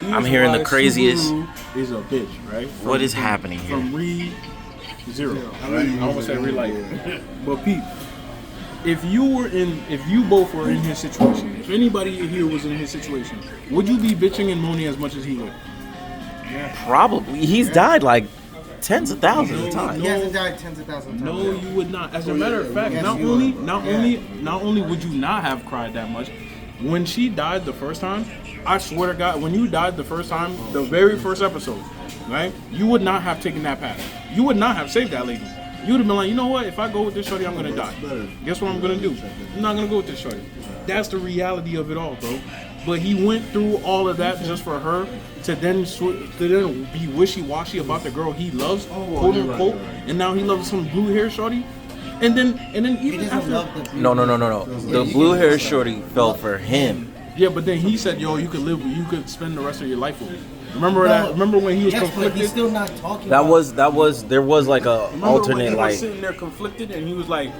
I'm hearing the craziest. Subaru is a bitch, right? What is happening here? From Re-Zero. Right? I almost said Relight. But Pete, if you both were in his situation, if anybody here was in his situation, would you be bitching and moaning as much as he would? Probably. He's died like tens of thousands of times. He hasn't died tens of thousands of times. No, you would not. As a matter of fact, not only would you not have cried that much, when she died the first time, I swear to God, when you died the first time, the very first episode, right? You would not have taken that path. You would not have saved that lady. You would have been like, you know what? If I go with this shorty, I'm gonna die. Guess what I'm gonna do? I'm not gonna go with this shorty. That's the reality of it all, bro. But he went through all of that just for her to then be wishy-washy about the girl he loves, quote unquote, and now he loves some blue hair shorty. And then even after No. The blue hair shorty fell for him. yeah, but then he said, yo, you could spend the rest of your life with me. Remember that? Remember when he was conflicted? But he's still not talking. There was like a alternate when he like was sitting there conflicted and he was like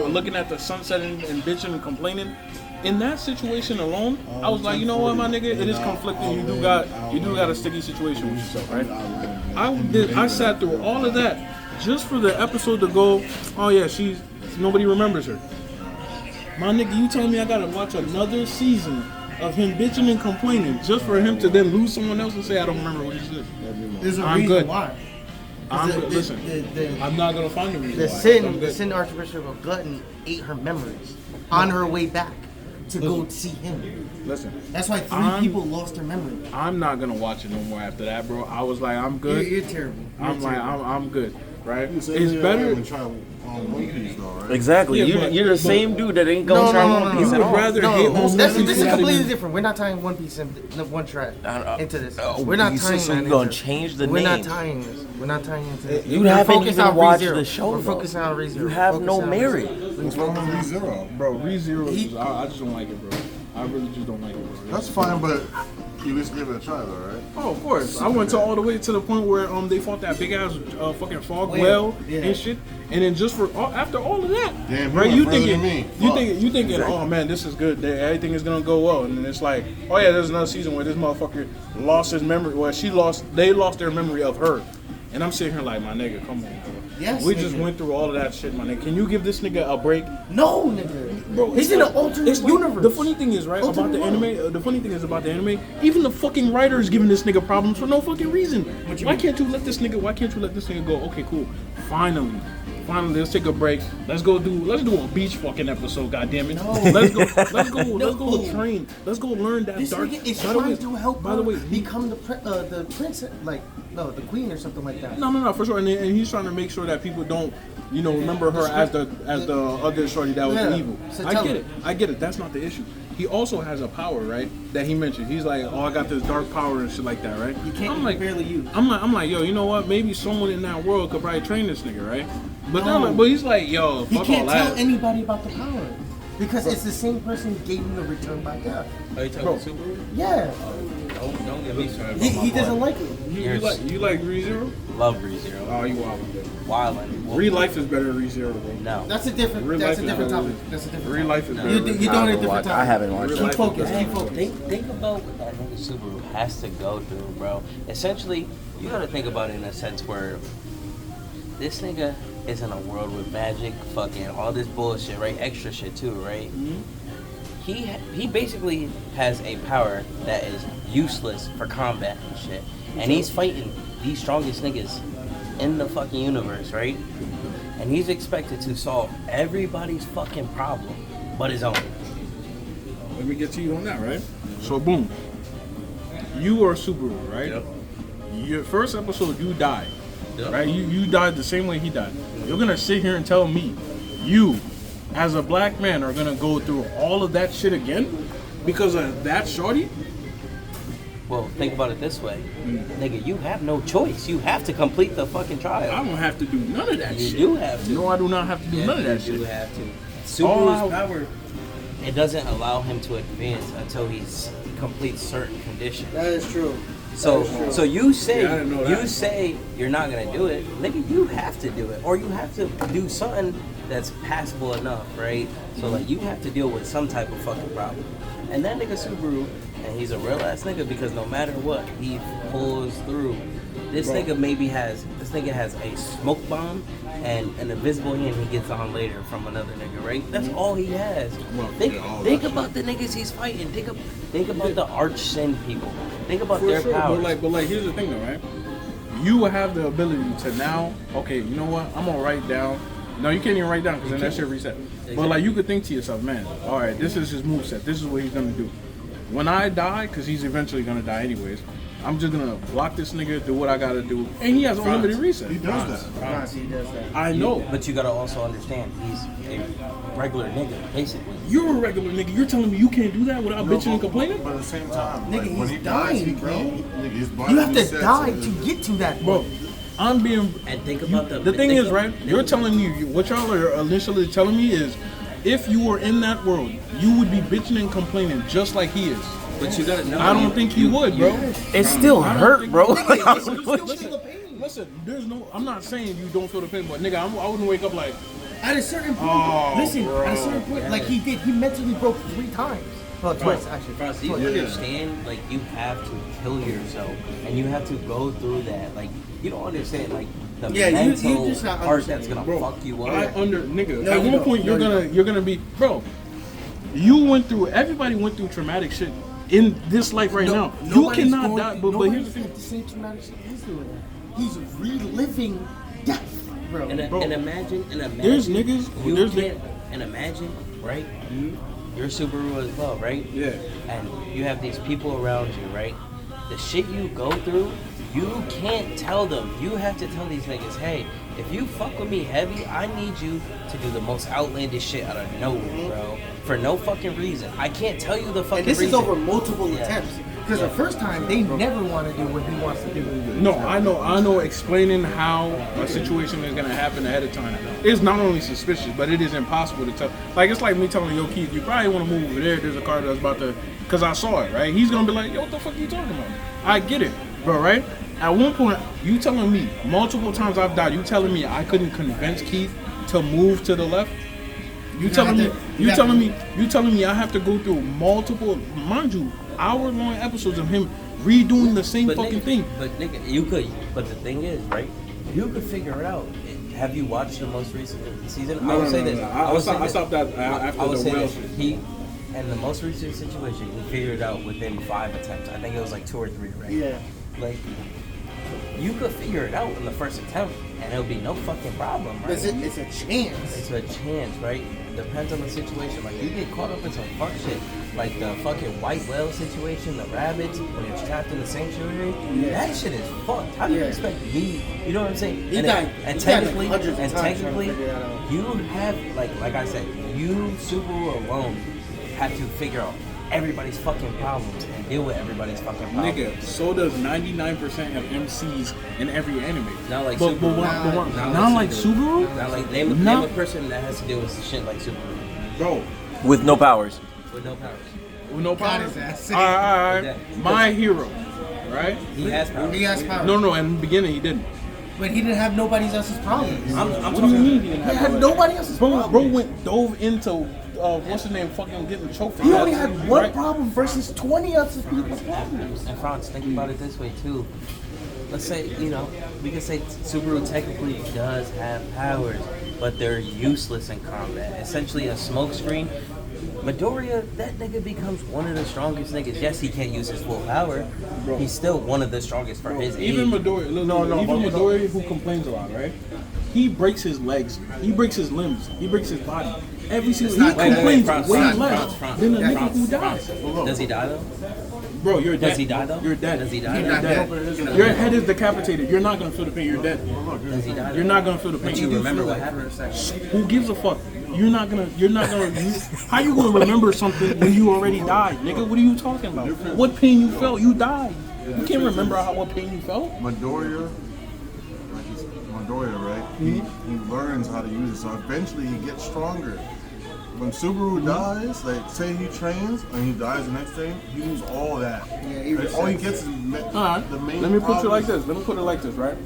looking at the sunset and bitching and complaining. In that situation alone, I was like, you know what, my nigga, it is conflicting. You do got a sticky situation with yourself, right? I sat through all of that just for the episode to go, oh yeah, nobody remembers her. My nigga, you telling me I gotta watch another season of him bitching and complaining just for him to then lose someone else and say I don't remember what he said? There's a I'm reason good. why. I'm good. Listen, I'm not gonna find a reason why. The sin Archbishop of Glutton ate her memories on her way back to go see him. Listen, That's why three people lost their memory. I'm not gonna watch it no more after that, bro. I was like, I'm good. You're terrible. I'm good, right? It's better. better. One Piece, though, right? exactly. Yeah, you're the same dude that ain't gonna try One Piece You at would all. rather hate One This Piece is rather completely than- different. We're not tying One Piece in one track into this. We're you not said tying so that you gonna into- change the We're not name. tying this. We're not tying into this. You We're haven't focused even on watched ReZero. the show, We're though. focusing on ReZero. You have Focusing no on merit. What's wrong with ReZero? Bro, ReZero, I just don't like it, bro. I really just don't like it, bro. That's fine, but you at least give it a try, though, right? Oh, of course. I went to all the way to the point where they fought that big ass fucking fog whale and shit, and then just for after all of that, Damn, right? you You went further thinking, than me. you thinking, oh man, this is good. Everything is gonna go well, and then it's like, oh yeah, there's another season where this motherfucker lost his memory. Well, they lost their memory of her, and I'm sitting here like, my nigga, come on, bro. Yes, we nigga. just went through all of that shit, my nigga. Can you give this nigga a break? No, nigga. Bro, He's in an alternate universe. The funny thing is, right, about the anime. The funny thing is about the anime. Even the fucking writer is giving this nigga problems for no fucking reason. Why can't you let this nigga go? Okay, cool. Finally, let's take a break. Let's do a beach fucking episode. Goddamn it. No. Let's go train. Let's go learn that This dark. nigga is by the way- trying to help By the way, become the princess, the queen or something like that. No, for sure. And he's trying to make sure that people don't, remember her as the other shorty that was evil. So I get it. That's not the issue. He also has a power, right? That he mentioned. He's like, oh, I got this dark power and shit like that, right? You can't barely use. I'm like, yo, you know what? Maybe someone in that world could probably train this nigga, right? But he's like, yo, He fuck can't all tell that. anybody about the power because it's the same person who gave him the return by death. Are you talking Subaru? Yeah, Don't get me started. he doesn't like it. You like ReZero? Love ReZero. Oh, you wild. Wildin'. Real life is better than ReZero, bro. No. That's a different. Real That's life a is different better. topic. That's a different. Real life is better. You're doing a different topic. I haven't watched Real it. life Keep focused. is Keep better. focused. Think about what that nigga Subaru has to go through, bro. Essentially, you gotta think about it in a sense where this nigga is in a world with magic, fucking all this bullshit, right? Extra shit too, right? Mm-hmm. He basically has a power that is useless for combat and shit, and he's fighting the strongest niggas in the fucking universe, right? And he's expected to solve everybody's fucking problem but his own. Let me get to you on that, right? So boom, you are Subaru, right? Yep. Your first episode, you died, Yep. right? You died the same way he died. You're gonna sit here and tell me, you, as a black man, are gonna go through all of that shit again because of that shorty? Well, think about it this way. Nigga, you have no choice. You have to complete the fucking I trial. don't have to do none of that You shit. do have to. No, I do not have to do none of that You shit. have to. All Subaru's I- power, it doesn't allow him to advance until he completes certain conditions. That is true. So you say Yeah, I didn't know that. you say you're not gonna do it, nigga. You have to do it, or you have to do something that's passable enough, right? So like you have to deal with some type of fucking problem. And that nigga Subaru, and he's a real ass nigga because no matter what, he pulls through. This nigga has a smoke bomb and an invisible hand he gets on later from another nigga, right? That's all he has. Think about the niggas he's fighting. Think about the arch sin people. Think about For their sure, powers. but like, here's the thing though, right? You will have the ability to now, okay, you know what? I'm gonna write down. No, you can't even write down because then that shit reset. Exactly. But like, you could think to yourself, man, all right, this is his moveset. This is what he's gonna do. When I die, because he's eventually gonna die anyways, I'm just gonna block this nigga, do what I gotta do, and he has unlimited reset. He does that. Frantz, he does that. I know. But you gotta also understand, he's a regular nigga, basically. You're a regular nigga. You're telling me you can't do that without bitching and complaining? But at the same time, Nigga, like, when he's he dies, he dying, bro. can't. Nigga, his body You have to resets die and to then- get to that Bro, point. I'm being. And think about The thing is, right? You're telling me what y'all are initially telling me is, if you were in that world, you would be bitching and complaining just like he is. But you gotta know. I don't think you would, bro. It still I don't hurt, think- bro. Listen, there's no. I'm not saying you don't feel the pain, but nigga, I wouldn't wake up like. At a certain point, Oh, listen, bro. at a certain point, like he did, he mentally broke 3 times. Well, twice, actually. Frantz, you Twice. understand, like, you have to kill yourself, and you have to go through that. Like, you don't understand, like, the Yeah, you mental just not part that's understanding, gonna Bro, fuck you I up. nigga. No, at you one don't. point, No, you're gonna be, bro. You went through. Everybody went through traumatic shit in this life right now. You Nobody's cannot going- die. But here's nobody's the thing. at the same traumatic shit he's doing. He's reliving death, bro. And imagine, There's niggas- you there's can't, and imagine, right? You're Subaru as well, right? Yeah. And you have these people around you, right? The shit you go through, you can't tell them. You have to tell these niggas, hey, if you fuck with me heavy, I need you to do the most outlandish shit out of nowhere, bro. For no fucking reason. I can't tell you the fucking And this reason. is over multiple Yeah. attempts. Because the first time, they never want to do what he wants to do. No, I know. Explaining how a situation is gonna happen ahead of time is not only suspicious, but it is impossible to tell. Like, it's like me telling Yo Keith, you probably want to move over there. There's a car that's about to, cause I saw it, right? He's gonna be like, yo, what the fuck are you talking about? I get it, bro, right? At one point, you telling me multiple times I've died. You telling me I couldn't convince Keith to move to the left? You telling me I have to go through multiple, mind you, hour-long episodes of him redoing the same fucking thing. But nigga, you could. But the thing is, right? You could figure it out. Have you watched the most recent season? I would say this. I stopped that after I would the say whale this. shit. He, in the most recent situation, he figured it out within 5 attempts. I think it was like 2 or 3, right? Yeah. Like, you could figure it out in the first attempt, and it'll be no fucking problem, right? It's a chance. It's a chance, right? Depends on the situation. Like, you get caught up in some fuck shit. Like the fucking white whale situation, the rabbits, when you're trapped in the sanctuary. That shit is fucked. How do you expect me? You know what I'm saying? He And died technically, hundreds of times trying to figure that out. you have, like I said, you, Subaru alone, have to figure out everybody's fucking problems and deal with everybody's fucking problems. Nigga, so does 99% of MCs in every anime. Not like but, Subaru. Not like Subaru? Not like name a person that has to deal with shit like Subaru Bro, With no powers. with no powers. with no God power. is ass. Alright. My hero, right? He has powers. He has power. No, in the beginning he didn't. But he didn't have nobody else's problems. I'm What do you talking. mean he didn't He have had power? nobody else's Bro problems. dove into what's his name? Fucking getting choked. He only had one Right? problem versus 20 other people's problems. And Frantz, think about it this way too. Let's say, we can say Subaru technically does have powers, but they're useless in combat. Essentially a smokescreen. Midoriya, that nigga becomes one of the strongest niggas. Yes, he can't use his full power. Bro. He's still one of the strongest for his Even age. Midoriya, even but- Midoriya, who complains a lot, right? He breaks his legs, he breaks his limbs, he breaks his body. Every single he not- wait, complains Frantz, way Frantz, less Frantz, than a Frantz, nigga who Frantz. dies. Does he die though? Bro, you're dead. Does he die though? You're dead. Does he die? He's You're not dead. dead. Your head is decapitated. You're not gonna feel the pain. You're dead. Does he die? You're not gonna feel the pain. But you remember what happened? Who gives a fuck? You're not gonna. How you gonna remember something when you already died, nigga? What are you talking about? What pain you felt? You died. You can't remember what pain you felt. Midoriya, right? He learns how to use it, so eventually he gets stronger. When Subaru dies, like say he trains and he dies the next day, he loses all that. Yeah, he Like, all he resets. gets is All right. the main. Let me put it problem like is- this. Let me put it like this, right?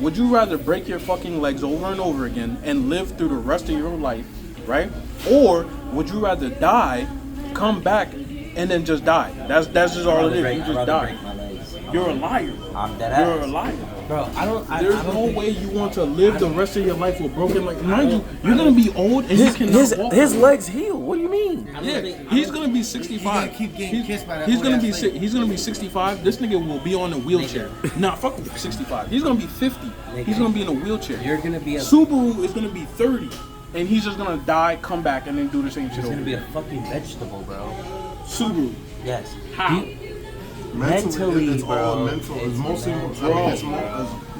Would you rather break your fucking legs over and over again and live through the rest of your life, right? Or would you rather die, come back, and then just die? That's just all it is. You just die. You're a liar. I'm dead ass. You're a liar. Bro, There's no way you want to live the rest of your life with broken legs. Mind you, you're gonna be old and you cannot walk. His legs heal. What do you mean? Yeah, he's gonna be 65. keep getting kissed by that He's old gonna ass be lady. he's gonna be 65. This nigga will be on a wheelchair. Nah, fuck 65. He's gonna be 50. He's gonna be in a wheelchair. You're gonna be a Subaru is gonna be 30, and he's just gonna die, come back, and then do the same shit He's over. gonna be a fucking vegetable, bro. Subaru. Yes. How? Mentally, it's all bro. mental. It's mostly,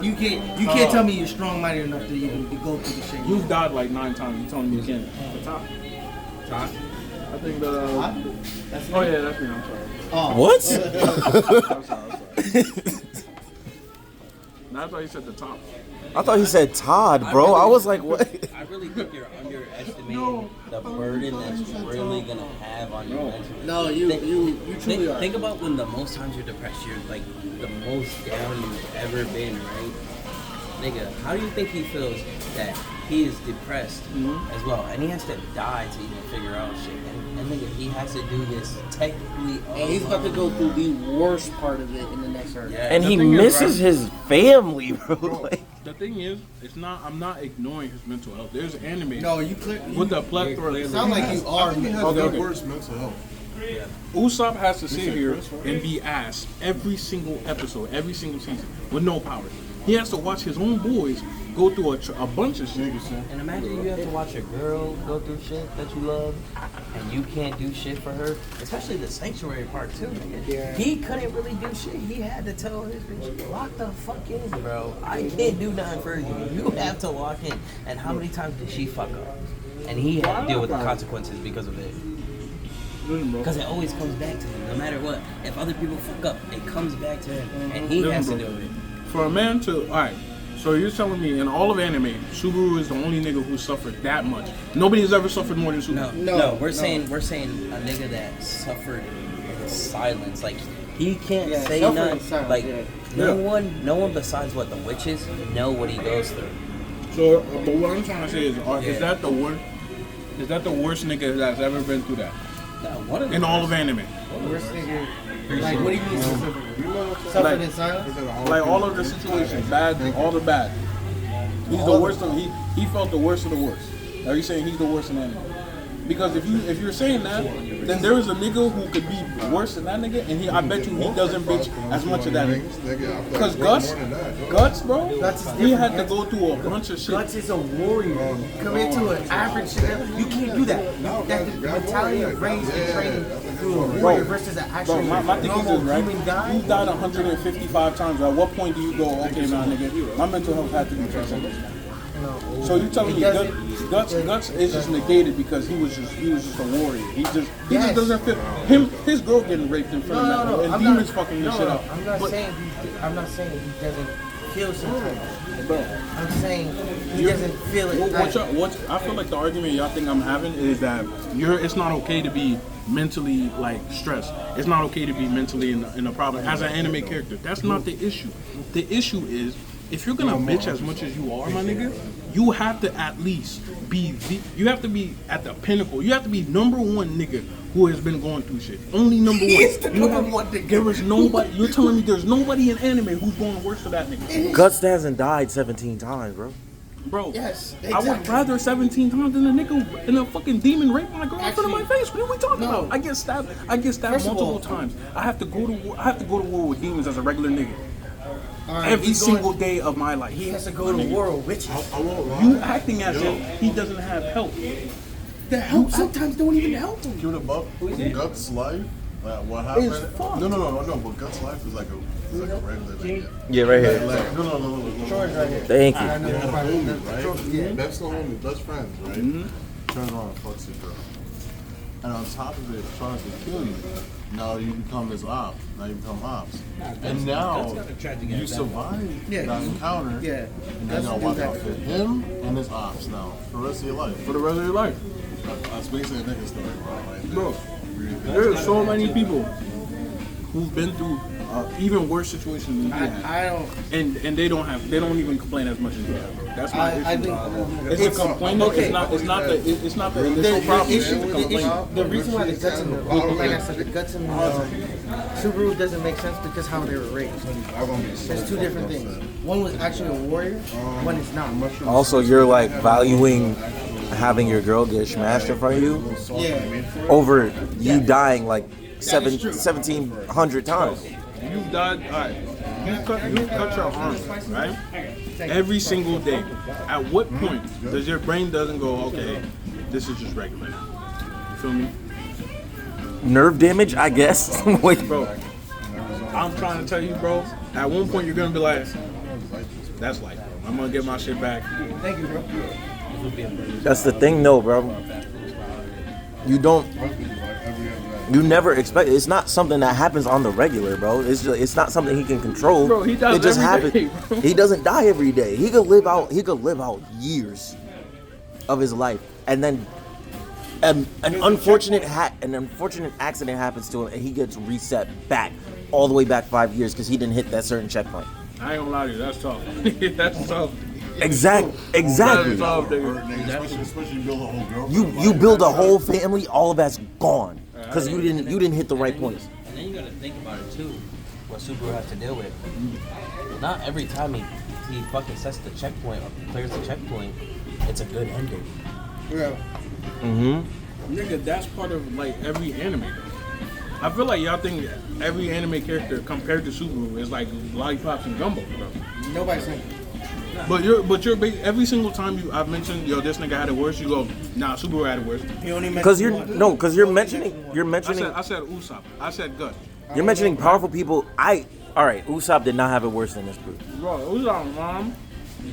You can't tell me you're strong-minded enough to even go through the shit. You've died like 9 times. You telling me you can't? Todd? I think the. That's Oh yeah, that's me. I'm sorry. Oh. What? I'm sorry. That's why you said the top. I thought he said Todd, bro. I was like, what? I really think you're underestimating the burden that's really gonna have on you mentally. No, you truly are. Think about when the most times you're depressed, you're like the most down you've ever been, right? Nigga, how do you think he feels that he is depressed as well? And he has to die to even figure out shit. And nigga, he has to do this technically And he's about to go through the worst part of it in the next earth. Yeah. And The he thing is, misses right? his family, bro. Like, The thing is, it's not. I'm not ignoring his mental health. There's anime No, you clear. with the plethora. It sounds like you are. I think he has Okay, the okay. worst mental health. Usopp has to sit here and be ass every single episode, every single season, with no powers. He has to watch his own boys go through a bunch of shit. And imagine you have to watch a girl go through shit that you love, and you can't do shit for her. Especially the sanctuary part too. Nigga. He couldn't really do shit. He had to tell his bitch, lock the fuck in, bro. I can't do nothing for you. You have to lock in. And how many times did she fuck up? And he had to deal with the consequences because of it. Because it always comes back to him, no matter what. If other people fuck up, it comes back to him, and he has to do it. For a man to, alright, so you're telling me in all of anime, Subaru is the only nigga who suffered that much. Nobody has ever suffered more than Subaru. No, we're saying a nigga that suffered in silence. Like he can't say suffered nothing. in silence, Like yeah. no one besides what the witches know what he goes through. So, but what I'm trying to say is that the worst? Is that the worst nigga that's ever been through that One of the in all of anime? Worst nigga. Like, what do you mean specifically? Suffered in silence? Like all of the situations, bad, all the bad. He's the worst. He felt the worst of the worst. Are you saying he's the worst in anime? Because if you're saying that, then there is a nigga who could be worse than that nigga, and I bet you he doesn't bitch as much of that nigga. Because Guts, bro, he had to go through a bunch of shit. Guts is a warrior. Compared to an average shit, you can't do that. That the mentality of raised and trained through a warrior versus an actual Bro, my thing is normal this, right? human guy. You died 155 times. At what point do you go, okay, nah, nigga, my mental health had to be fixed? So you telling me Guts is just negated because he was just a warrior. He just doesn't feel his girl getting raped in front of him and demons fucking this shit up. I'm not saying he doesn't feel something. Bro, I'm saying he doesn't feel it. I feel like the argument y'all think I'm having is that it's not okay to be mentally like stressed. It's not okay to be mentally in a problem as an anime character. That's not the issue. The issue is if you're gonna bitch as much as you are, my nigga, you have to at least you have to be at the pinnacle. You have to be number one nigga who has been going through shit. Only number one. There is nobody. You're telling me there's nobody in anime who's going worse for that nigga. Guts hasn't died 17 times, bro. Bro, Yes, I would rather 17 times than a nigga in a fucking demon rape my girl in front of my face. What are we talking about? I get stabbed multiple times. I have to go to war with demons as a regular nigga. Every single day of my life. He has to go to war with witches. You acting as if he doesn't have help. The help sometimes don't even help him. Cute about Guts' life. What happened? It's fucked. No. But Guts' life is like a regular nigga. Yeah, right here. No. George right here. Thank you. I know. They had a homie, right? Yeah. That's the homie, best friends, right? Turns around and fucks your girl. And on top of it, tries to kill you. Now you become his op. Now you become ops. And now you survive that encounter. Yeah. And then y'all watch out for him and his ops now for the rest of your life. For the rest of your life. That's basically a nigga story, bro. Right there. Bro, there are so many people who've been through even worse situation than you have. I don't. And they don't even complain as much as you have, bro. That's my issue. I think It's a complaining. okay. It's not the initial problem. It's the complaint. The reason why the guts in the like I said, the guts in the Subaru doesn't make sense because how they were raised. There's two different things. One was actually a warrior. One is not. Also, you're like valuing having your girl get smashed in front of you Yeah. over you dying like 1,700 times. You've died. All right. You cut your arm, right? Every single day. At what point does your brain doesn't go, okay, this is just regular now? You feel me? Nerve damage, I guess. Wait, Bro, I'm trying to tell you, bro, at one point you're gonna be like, that's life, bro. I'm gonna get my shit back. Thank you, bro. that's the thing, though, bro. You never expect. It's not something that happens on the regular, bro. It's not something he can control. Bro, he does it just every happens. day, bro. He doesn't die every day. He could live out years of his life, and then an unfortunate accident happens to him, and he gets reset back all the way back 5 years because he didn't hit that certain checkpoint. I ain't gonna lie to you, that's tough. That's tough. Exactly. That's tough, nigga. Especially you build a whole girl. You build a whole family, all of that's gone because you didn't hit the right points. And then you gotta think about it too, what Subaru has to deal with. Not every time he fucking sets the checkpoint or clears the checkpoint, it's a good ending. Yeah. Nigga, that's part of like every anime. I feel like y'all think every anime character compared to Subaru is like lollipops and gumbo, bro. Nobody's saying. But every single time I've mentioned, yo, this nigga had it worse, you go, nah, Subaru had it worse. Because you're mentioning I said Usopp. I said Gut. you're mentioning powerful people. All right, Usopp did not have it worse than this group. Bro, Usopp's mom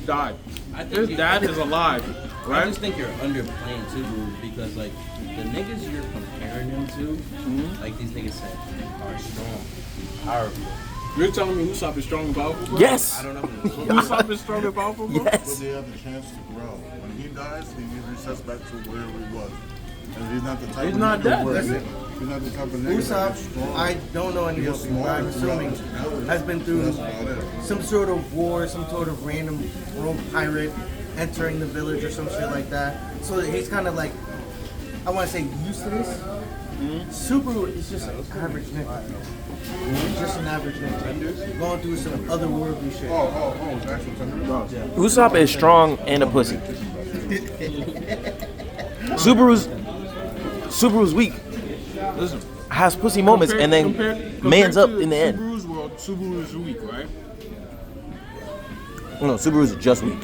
died. I think His dad is alive, I right? just think you're underplaying Subaru because like the niggas you're comparing him to, like these niggas said, are strong, powerful. You're telling me Usopp is strong and powerful, bro? Yes. I don't know. Usopp is strong and powerful, bro? But Yes. they have the chance to grow. When he dies, he resets back to where he was. And he's not the type He's of not nigga dead, where- that's it. He's not the type of nigga Usopp, that's strong. I don't know anything, but I'm assuming has been through some sort of war, some sort of random rogue pirate entering the village or some shit like that. So he's kind of like, I want to say used to this. Subaru is just an average nigga. He's just an average nigga. Going through some otherworldly shit. It's actual tender. Usopp is strong and a pussy. Subaru's weak. Listen. Has pussy moments and then man's up in the end. Subaru's world, Subaru is weak, right? No, Subaru's just weak.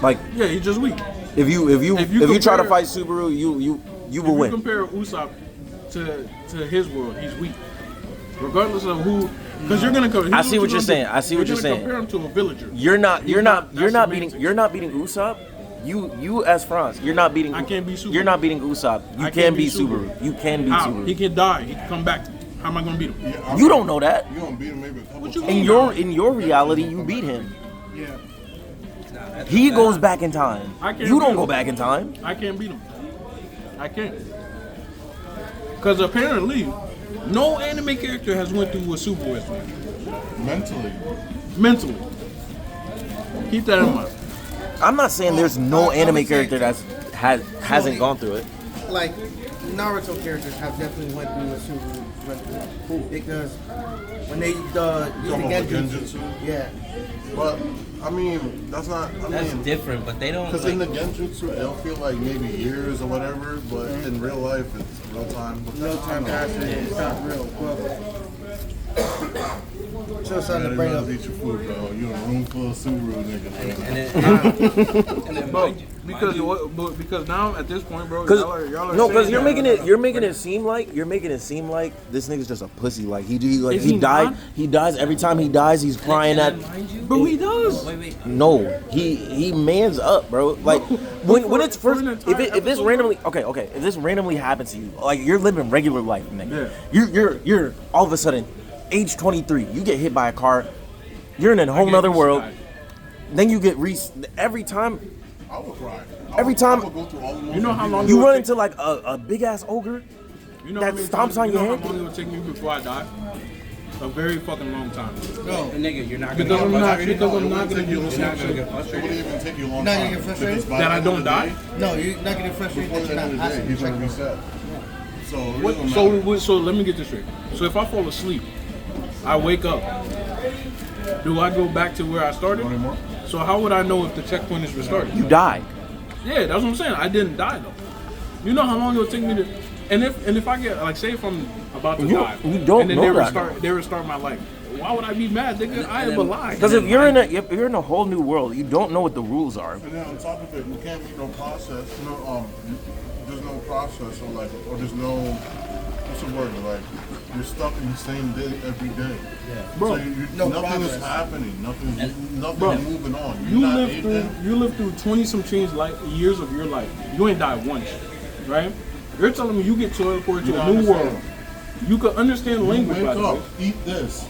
Like Yeah, he's just weak. if you try to compare- fight Subaru, you will If you win. compare Usopp to his world, he's weak. Regardless of who, because you're gonna compare. I see what you're saying. I see what you're saying. Compare him to a villager. You're not That's the main thing. beating Usopp. You as Frantz, you're not beating. I can't beat Subaru. You're not beating Usopp. You I can can't beat beat Subaru. You can beat How? Subaru. He can die. He can come back. How am I gonna beat him? You don't know that. You gonna beat him maybe a couple What you times. mean? In your reality, you beat him. Yeah. He goes back in time. I can't You don't beat go him. back in time. I can't beat him. I can't. Because apparently, no anime character has went through what Subaru has went through. Mentally. Keep that in mind. I'm not saying there's no anime character hasn't gone through it. Like Naruto characters have definitely went through what Subaru went through because when they use the about genjutsu, genjutsu? yeah, But I mean, that's not. That's different, but they don't. Because in the genjutsu, it'll feel like maybe years or whatever, but in real life, it's real time. no time passes, it's not real. Well, so something to bring up. Eat your food, bro. You in a room full of Subaru niggas. Bro. and then Bro, mind you- because now at this point, bro, Cause y'all are no, because saying you're that- making it seem like this nigga's just a pussy. Like Is he died. not? He dies every time he dies. He's crying at. mind you, Bro, he does. wait. No, he mans up, bro. Like when it's for first, an entire if this episode, randomly, okay, if this randomly happens to you, like you're living regular life, nigga. Yeah. You're all of a sudden, age 23, you get hit by a car, you're in a whole nother world. Then you get every time. I would cry. Every time- I would go through all the You know how long You it would run take- into like a big ass ogre. you know that how many stomps times- on you your know head? How long it would take me before I die? a very fucking long time. No. Nigga, you're not gonna Because get I'm not frustrated. gonna do the You're same not gonna shit. get It wouldn't frustrated. even take you a long Not time. gonna get frustrated? Because by That the I end don't of the die? day, No, you're not getting frustrated before that the you're end not of the day, passing he's the gonna checkpoint. reset. So it What, doesn't matter. so let me get this straight. So if I fall asleep, I wake up. Do I go back to where I started? Anymore? So how would I know if the checkpoint is restarted? You die. Yeah, that's what I'm saying. I didn't die though. You know how long it would take me to, and if I get like say if I'm about to You- die, you don't and then know they that. restart my life. Why would I be mad? Nigga, I am alive. Because if you're in a whole new world, you don't know what the rules are. And then on top of it, you can't make no process. There's no process or there's no what's the word? Like you're stuck in the same day every day. Yeah. Bro, So no nothing is progress. happening. Nothing Bro, is moving on. You You're not live through 20 some change years of your life. You ain't died once, right? You're telling me you get teleported to a new world. You can understand You language. wake By the up, way. eat this.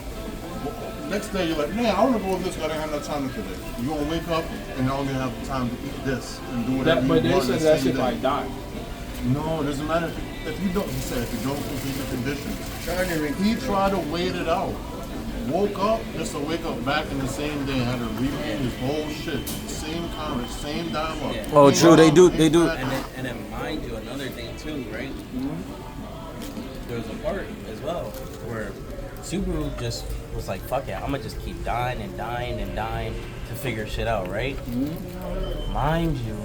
Next day you're like, man, I want to go with this, but I didn't have enough time today. You're gonna wake up and only have time to eat this and do whatever But you they want. said the that's same if day. I die. No, it doesn't matter if you don't. He said if you don't complete the conditions. Charging. He tried to wait it out. Woke up just to wake up back in the same day. Had to reread his whole shit. Same comment, same dialogue. Yeah. Oh, true. They do. And then mind you, another thing too, right? There was a part as well where Subaru just was like, fuck it, I'm gonna just keep dying and dying and dying to figure shit out, right? Mind you,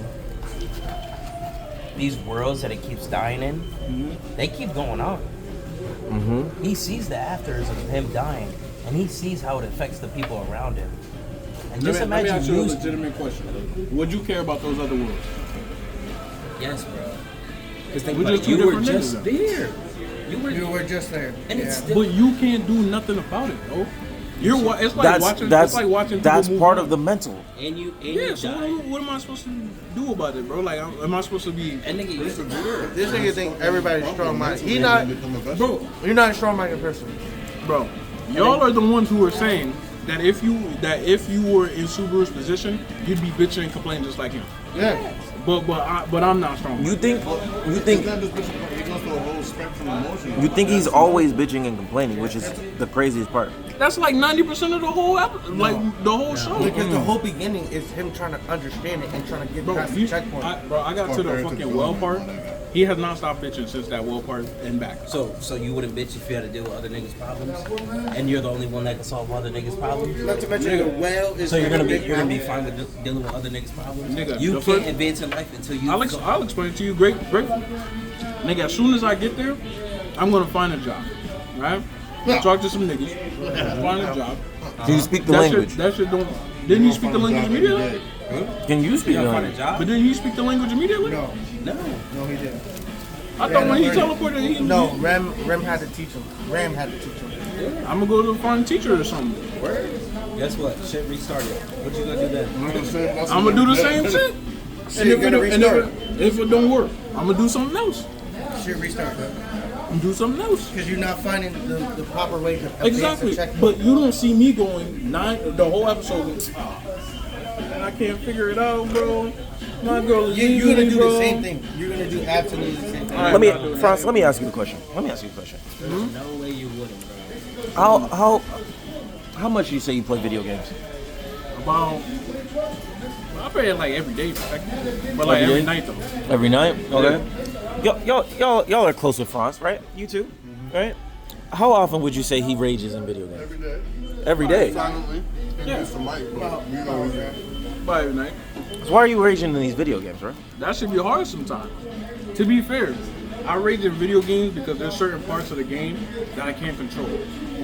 these worlds that it keeps dying in, they keep going on. He sees the afters of him dying, and he sees how it affects the people around him. And just Let me imagine ask you a you. legitimate question. Would you care about those other worlds? Yes, bro. Because think We're about just it, two you were different just niggas. there. You were just there. and it's Yeah. still. But you can't do nothing about it, though. It's like That's watching. that's it's like watching. that's people part move of the on. mental. And you Yeah. So died. what am I supposed to do about it, bro? Like, am I supposed to be? And nigga, you, This nigga think everybody's strong-minded. He not. Bro, You're not a strong-minded person. bro, y'all are the ones who are saying that if you were in Subaru's position, you'd be bitching and complaining just like him. Yeah. But I'm not strong. You think He goes through a whole spectrum of emotions. you think he's always bitching and complaining, which is the craziest part. That's like 90% of the whole the whole show. Because the whole beginning is him trying to understand it and trying to get Bro, past the checkpoint. I got to the fucking well part. He has not stopped bitching since that well part and back. so you wouldn't bitch if you had to deal with other niggas' problems, and you're the only one that can solve other niggas' problems. Not to mention the whale is. So you're gonna big be problem. fine with dealing with other niggas' problems. Nigga, You the can't first- advance in life until you. I'll explain it to you. Grateful. Nigga, as soon as I get there, I'm gonna find a job. Right? Talk to some niggas. Find a job. Can you speak the That language? shit, that shit don't. Didn't you speak the language immediately? Can you speak You the gotta find a language? job. But didn't you speak the language immediately? No, No. no, he didn't. I thought when he Yeah, teleported, he No, Rem had to teach him. Ram had to teach him. I'm gonna go to find a teacher or something. Guess what? Shit restarted. What you gonna do then? I'm gonna do the same shit. Shit, you gotta restart. If it don't work, I'm gonna do something else. Shit, restart. I'm do something else. Because you're not finding the proper way to advance Exactly. the checkpoint. But you don't see me going the whole episode. And I can't figure it out, bro. My girl is You're leaving gonna me, do bro. the same thing. You're gonna do absolutely the same thing. Let me, Frantz. Let me ask you a question. No way you wouldn't, bro. How much you say you play video games? About, I play it like every day, but like Every every day? night though. Every night. Okay. Y'all are close with Frantz, right? You too, right? How often would you say he rages in video games? Every day. Every day. Silently. Yeah. It's the mic, but you know, But every night. So why are you raging in these video games, bro? That should be hard sometimes. To be fair, I rage in video games because there's certain parts of the game that I can't control.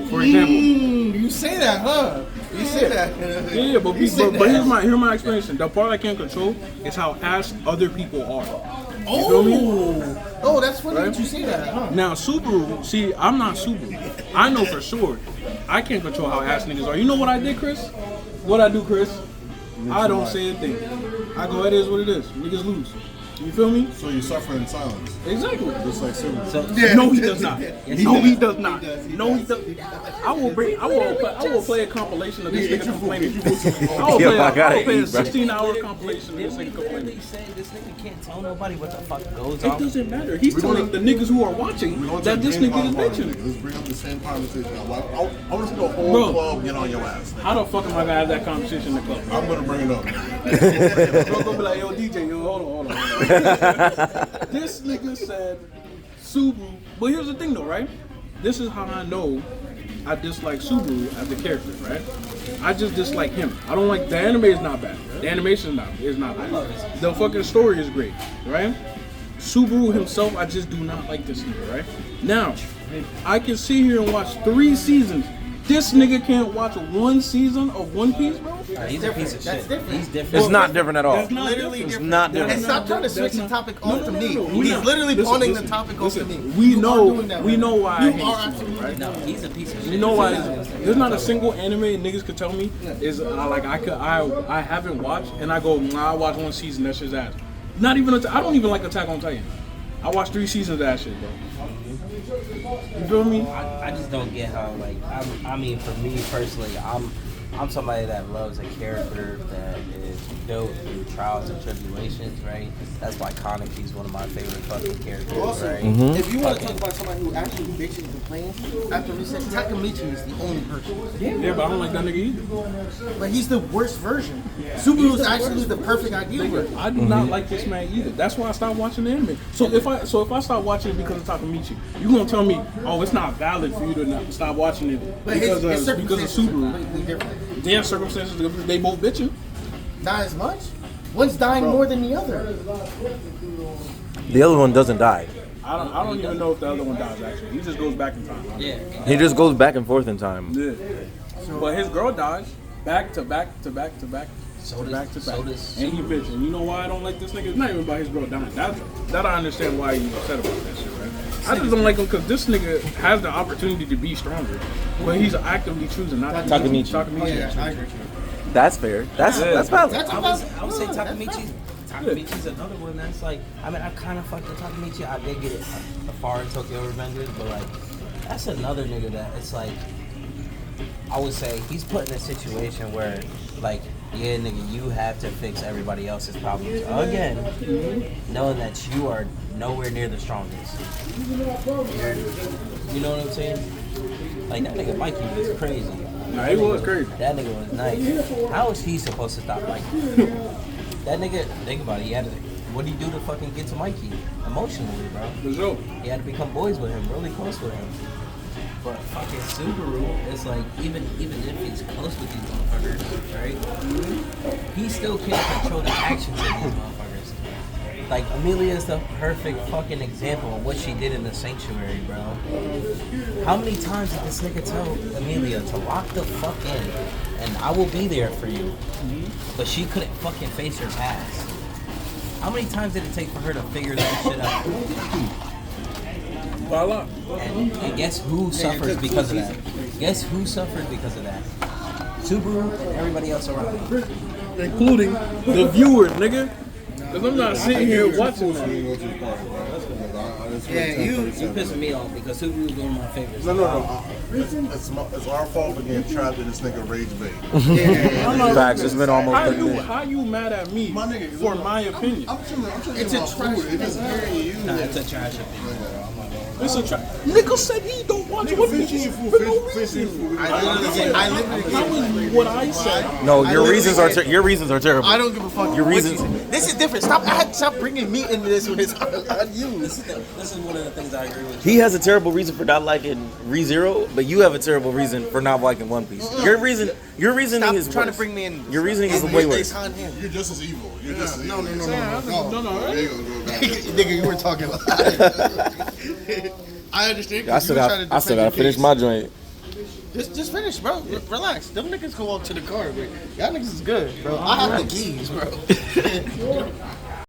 For example, You say that, huh? You say that. yeah, but You say here's that. my explanation. The part I can't control is how ass other people are. You feel me? Oh, that's funny Right? that you say that, huh? Now Subaru, see, I'm not Subaru. I know for sure I can't control how ass niggas are. You know what I did, Chris? What I do, Chris? I don't say a thing. I go, it is what it is. Niggas lose. You feel me? So you suffer in silence, Exactly. just like Superman. So, No, he does not. Yes, No, he he does not. No, he does. I will play a compilation of this nigga complaining. I will Yo, play I gotta a eat, bro. 16-hour compilation of this did we nigga complaining. really say this nigga can't tell nobody what the fuck goes It on? doesn't matter. He's telling the niggas who are watching We're gonna that take this any nigga is part of it. bitching. Let's bring up the same conversation. I want to see the whole Bro. club get on your ass. How the fuck am I gonna have that conversation in the club? I'm gonna bring it up. I'm gonna be like, yo, DJ, yo, hold on. This nigga said Subaru. But here's the thing though, right? This is how I know I dislike Subaru as a character, right? I just dislike him. I don't like the anime is not bad. The animation is not bad. The fucking story is great, right? Subaru himself, I just do not like this nigga, right? Now, I can sit here and watch 3 seasons. This nigga can't watch 1 season of One Piece, bro? He's a piece of That's shit. different. He's different. It's not different at all. That's not Literally different. It's different. not And different. stop trying to switch the topic off to me. we're He's not. literally Listen, pawning listen, the topic off to me. listen, we You are know doing that we right know now. why I You hate are Subaru, absolutely right? No, he's a piece of shit. You know why? There's not a single anime niggas could tell me is I haven't watched and I go I watched 1 season that shit's ass. Not even I don't even like Attack on Titan. I watched 3 seasons of that shit, bro. You feel me? I just don't get how, like, I mean, for me personally, I'm somebody that loves a character that is built through trials and tribulations, right? That's why Kaneki's one of my favorite fucking characters, Also, right? if you want to talk about somebody who actually bitches and complains, after reset, Takamichi is the only person. Yeah, but I don't like that nigga either. But he's the worst version. Subaru is actually the perfect ideal version. I do not like this man either. That's why I stopped watching the anime. So if I stop watching it because of Takamichi, you gonna tell me, oh, it's not valid for you to not stop watching it But because his of circumstances are Subaru? completely different. Their circumstances, they both bitching. Not as much. One's dying more than the other. The other one doesn't die. I don't even know if the other one dies actually. He just goes back in time. Yeah. He just goes back and forth in time. Yeah. But his girl dies back to back to back to back. So does- back to so back. does- And he bitching. You know why I don't like this nigga? It's not even about his girl dying. That I understand why he's upset about that shit, right? I just don't like him because this nigga has the opportunity to be stronger, but he's actively choosing not to. Takamichi. Yeah, I agree. That's fair. That's valid. That's I would say that's Takamichi's another one that's like, I mean, I kind of fucked with Takamichi. I did get it far in Tokyo Revengers, but like, that's another nigga that it's like, I would say he's put in a situation where, like, yeah, nigga, you have to fix everybody else's problems again, knowing that you are nowhere near the strongest. You know what I'm saying? Like, that nigga Mikey was crazy. Nah, he was crazy. That nigga was nice. How is he supposed to stop Mikey? That nigga, think about it. He had to, what did he do to fucking get to Mikey? Emotionally, bro. For sure. He had to become boys with him, really close with him. But fucking Subaru, it's like, even if he's close with these motherfuckers, right? He still can't control the actions of these motherfuckers. Like, Amelia is the perfect fucking example of what she did in the sanctuary, bro. How many times did this nigga tell Amelia to lock the fuck in and I will be there for you? But she couldn't fucking face her past. How many times did it take for her to figure that shit out? Voila. And guess who suffers because of that? Guess who suffered because of that? Subaru and everybody else around him. Including the viewers, nigga. Because I'm not sitting here watching that. Yeah, you pissing me off because Subaru is one of my favorites. No. It's our fault for getting trapped in this nigga rage bait. Facts. It's been almost 30 minutes. How you mad at me My nigga, for my opinion? I'm trying to It's get a my trash food. It's just hearing you. Nah, it's a trash opinion, bro. It's a trap. Nigga said he don't watch One Piece for no reason. I literally That was what I said. No, your reasons are terrible. I don't give a fuck. Your reasons. This is different. Stop bringing me into this when it's on you. This is one of the things I agree with. He has a terrible reason for not liking ReZero, but you have a terrible reason for not liking One Piece. Your reasoning Stop is trying worse. to bring me in. Your reasoning is way worse. You're just as evil. You're just as evil. No. There you go. Nigga, you were talking about. I understand. I still gotta finish my joint. Just finish, bro. Relax. Them niggas go up to the car, bro. Y'all niggas is good, bro. I have the keys, bro.